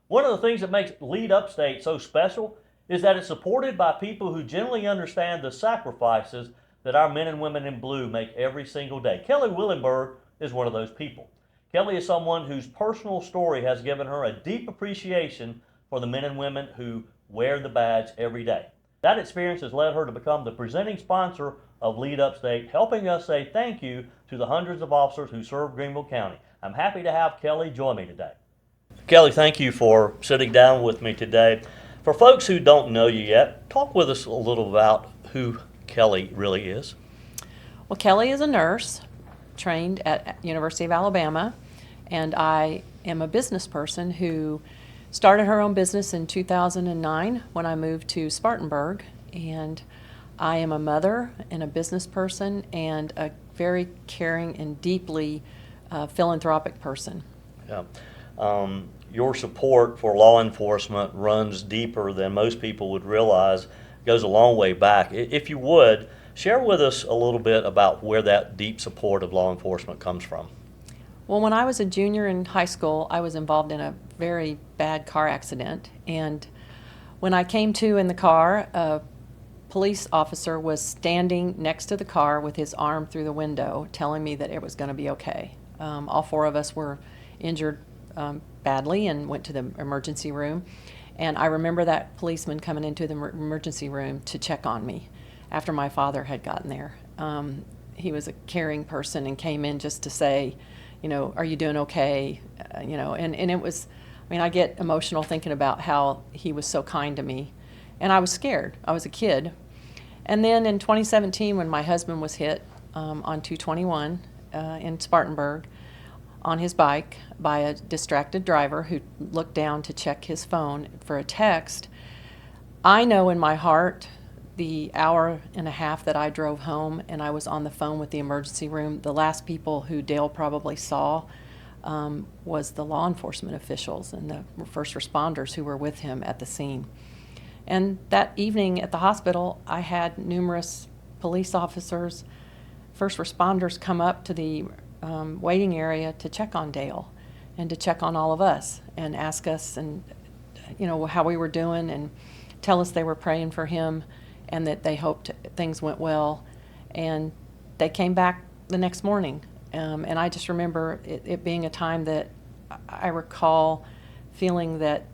One of the things that makes Lead Upstate so special is that it's supported by people who generally understand the sacrifices that our men and women in blue make every single day. Kelly Willenberg is one of those people. Kelly is someone whose personal story has given her a deep appreciation for the men and women who wear the badge every day. That experience has led her to become the presenting sponsor of Lead Upstate, helping us say thank you to the hundreds of officers who serve Greenville County. I'm happy to have Kelly join me today. Kelly, thank you for sitting down with me today. For folks who don't know you yet, talk with us a little about who Kelly really is. Well, Kelly is a nurse trained at University of Alabama, and I am a business person who started her own business in 2009 when I moved to Spartanburg, and I am a mother and a business person and a very caring and deeply philanthropic person. Yeah. Your support for law enforcement runs deeper than most people would realize. It goes a long way back. If you would, share with us a little bit about where that deep support of law enforcement comes from. Well, when I was a junior in high school, I was involved in a very bad car accident, and when I came to in the car, a police officer was standing next to the car with his arm through the window telling me that it was going to be okay. All four of us were injured badly and went to the emergency room, and I remember that policeman coming into the emergency room to check on me after my father had gotten there. He was a caring person and came in just to say, are you doing okay? And it was, I get emotional thinking about how he was so kind to me, and I was scared. I was a kid. And then in 2017, when my husband was hit on 221 in Spartanburg on his bike by a distracted driver who looked down to check his phone for a text, I know in my heart the hour and a half that I drove home and I was on the phone with the emergency room, the last people who Dale probably saw was the law enforcement officials and the first responders who were with him at the scene. And that evening at the hospital, I had numerous police officers, first responders come up to the waiting area to check on Dale and to check on all of us and ask us and how we were doing and tell us they were praying for him and that they hoped things went well. And they came back the next morning. And I just remember it being a time that I recall feeling that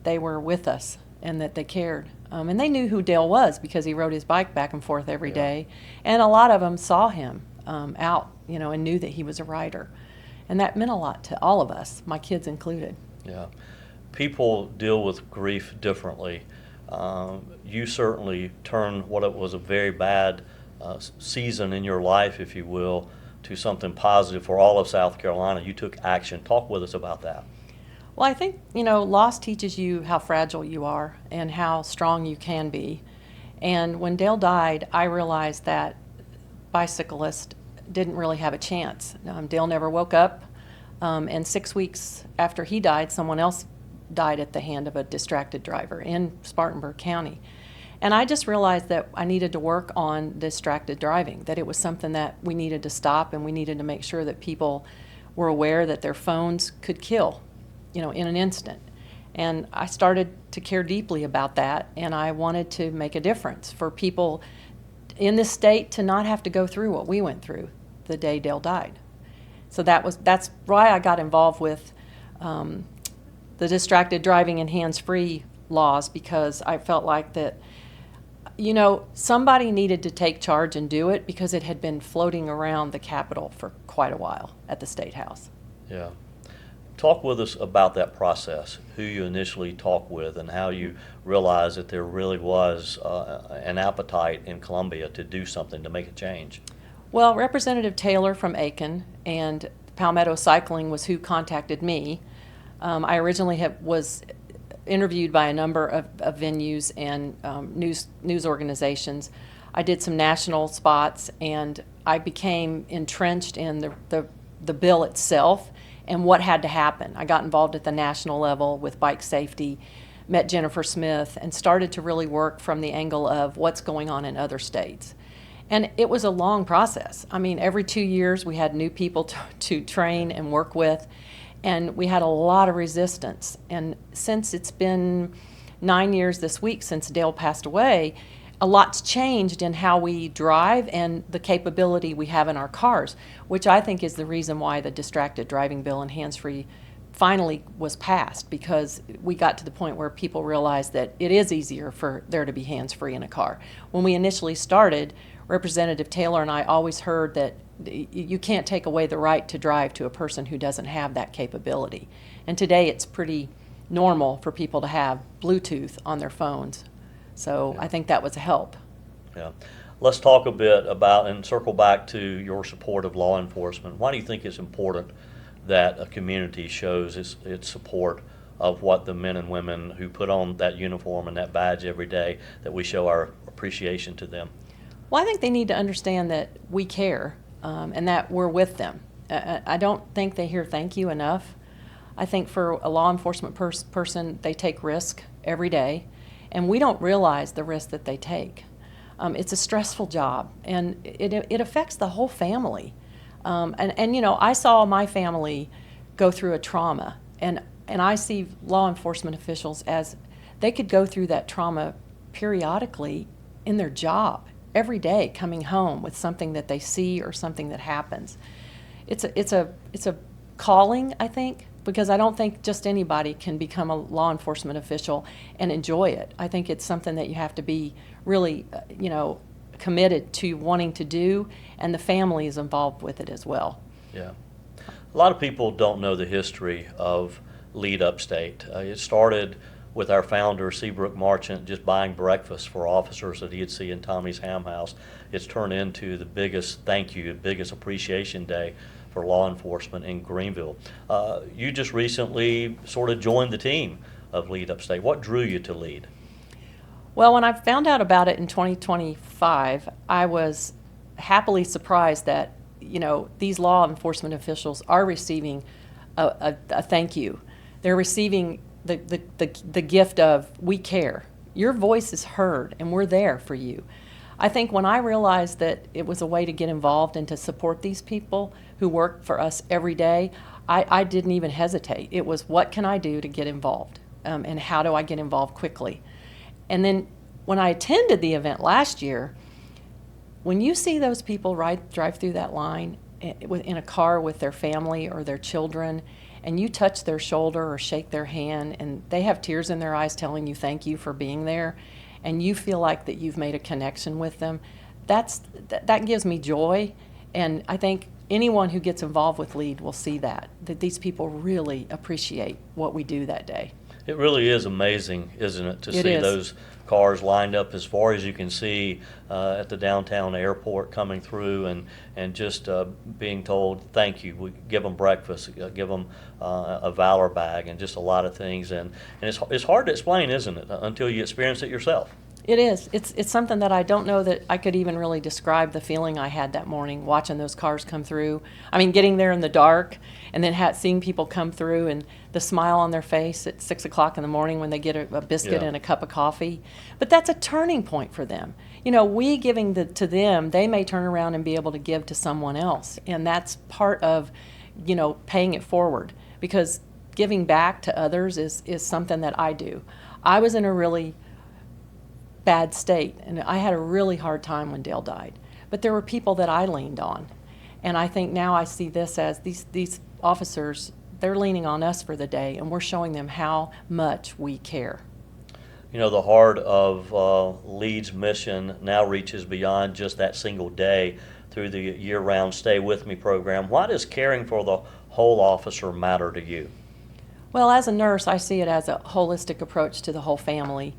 they were with us and that they cared. And they knew who Dale was because he rode his bike back and forth every day. And a lot of them saw him out, and knew that he was a rider. And that meant a lot to all of us, my kids included. Yeah. People deal with grief differently. You certainly turned what it was a very bad season in your life, if you will, to something positive for all of South Carolina. You took action. Talk with us about that. Well, I think, loss teaches you how fragile you are and how strong you can be. And when Dale died, I realized that bicyclists didn't really have a chance. Dale never woke up, and 6 weeks after he died, someone else died at the hand of a distracted driver in Spartanburg County. And I just realized that I needed to work on distracted driving, that it was something that we needed to stop, and we needed to make sure that people were aware that their phones could kill, in an instant. And I started to care deeply about that, and I wanted to make a difference for people in this state to not have to go through what we went through the day Dale died. So that's why I got involved with the distracted driving and hands-free laws, because I felt like that, somebody needed to take charge and do it because it had been floating around the Capitol for quite a while at the State House. Yeah. Talk with us about that process, who you initially talked with and how you realized that there really was an appetite in Columbia to do something, to make a change. Well, Representative Taylor from Aiken and Palmetto Cycling was who contacted me. I originally was interviewed by a number of venues and news organizations. I did some national spots, and I became entrenched in the bill itself and what had to happen. I got involved at the national level with bike safety, met Jennifer Smith, and started to really work from the angle of what's going on in other states. And it was a long process. Every 2 years we had new people to train and work with. And we had a lot of resistance. And since it's been 9 years this week since Dale passed away, a lot's changed in how we drive and the capability we have in our cars, which I think is the reason why the distracted driving bill and hands-free finally was passed, because we got to the point where people realized that it is easier for there to be hands-free in a car. When we initially started, Representative Taylor and I always heard that you can't take away the right to drive to a person who doesn't have that capability. And today it's pretty normal for people to have Bluetooth on their phones. So I think that was a help. Yeah. Let's talk a bit about and circle back to your support of law enforcement. Why do you think it's important that a community shows its support of what the men and women who put on that uniform and that badge every day, that we show our appreciation to them? Well, I think they need to understand that we care and that we're with them. I don't think they hear thank you enough. I think for a law enforcement person, they take risk every day, and we don't realize the risk that they take. It's a stressful job, and it affects the whole family. And you know, I saw my family go through a trauma, and I see law enforcement officials as they could go through that trauma periodically in their job, every day, coming home with something that they see or something that happens. It's a calling, I think, because I don't think just anybody can become a law enforcement official and enjoy it. I think it's something that you have to be really, committed to wanting to do, and the family is involved with it as well. Yeah. A lot of people don't know the history of Lead Upstate. It started with our founder, Seabrook Marchant, just buying breakfast for officers that he'd see in Tommy's Ham House. It's turned into the biggest thank you, biggest appreciation day for law enforcement in Greenville. You just recently sort of joined the team of Lead Upstate. What drew you to Lead? Well, when I found out about it in 2025, I was happily surprised that, these law enforcement officials are receiving a thank you. They're receiving the gift of, we care. Your voice is heard, and we're there for you. I think when I realized that it was a way to get involved and to support these people who work for us every day, I didn't even hesitate. It was, what can I do to get involved? And how do I get involved quickly? And then when I attended the event last year, when you see those people drive through that line in a car with their family or their children, and you touch their shoulder or shake their hand, and they have tears in their eyes telling you thank you for being there, and you feel like that you've made a connection with them, that gives me joy. And I think anyone who gets involved with Lead will see that these people really appreciate what we do that day. It really is amazing, isn't it, to see those cars lined up as far as you can see at the downtown airport coming through, and just being told thank you. We give them breakfast, give them a Valor bag, and just a lot of things. And it's hard to explain, isn't it, until you experience it yourself. It is. It's something that I don't know that I could even really describe the feeling I had that morning watching those cars come through. I mean, getting there in the dark and then seeing people come through and the smile on their face at 6 o'clock in the morning when they get a biscuit and a cup of coffee. But that's a turning point for them. We giving to them, they may turn around and be able to give to someone else. And that's part of, paying it forward, because giving back to others is something that I do. I was in a really bad state, and I had a really hard time when Dale died. But there were people that I leaned on. And I think now I see this as these officers, they're leaning on us for the day, and we're showing them how much we care. The heart of Lead's mission now reaches beyond just that single day through the year-round Stay With Me program. Why does caring for the whole officer matter to you? Well, as a nurse, I see it as a holistic approach to the whole family,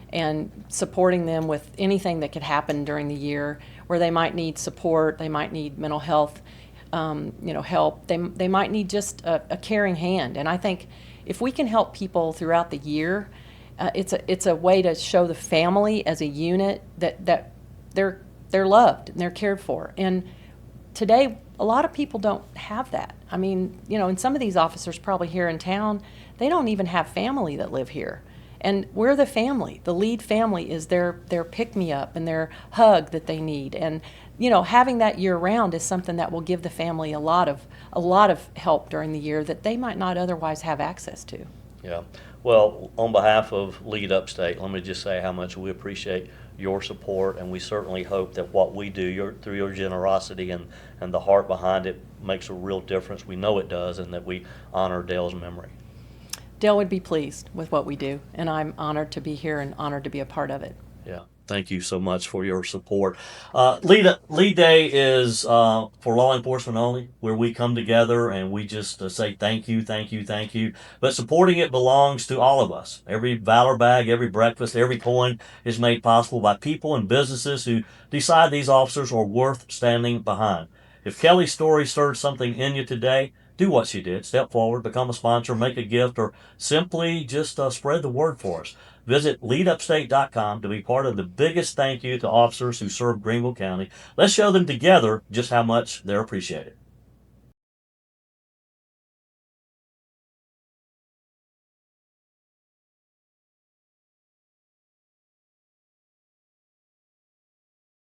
and supporting them with anything that could happen during the year where they might need support, they might need mental health, help. They might need just a caring hand. And I think if we can help people throughout the year, it's a way to show the family as a unit that they're loved and they're cared for. And today, a lot of people don't have that. I mean, and some of these officers probably here in town, they don't even have family that live here. And we're the family. The lead family is their pick-me-up and their hug that they need. And having that year-round is something that will give the family a lot of help during the year that they might not otherwise have access to. Yeah. Well, on behalf of Lead Upstate, let me just say how much we appreciate your support, and we certainly hope that what we do through your generosity and the heart behind it makes a real difference. We know it does, and that we honor Dale's memory. Dale would be pleased with what we do, and I'm honored to be here and honored to be a part of it. Yeah. Thank you so much for your support. Lead Day is for law enforcement only, where we come together and we just say thank you, thank you, thank you. But supporting it belongs to all of us. Every Valor bag, every breakfast, every coin is made possible by people and businesses who decide these officers are worth standing behind. If Kelly's story stirred something in you today, do what she did. Step forward, become a sponsor, make a gift, or simply just spread the word for us. Visit leadupstate.com to be part of the biggest thank you to officers who serve Greenville County. Let's show them together just how much they're appreciated.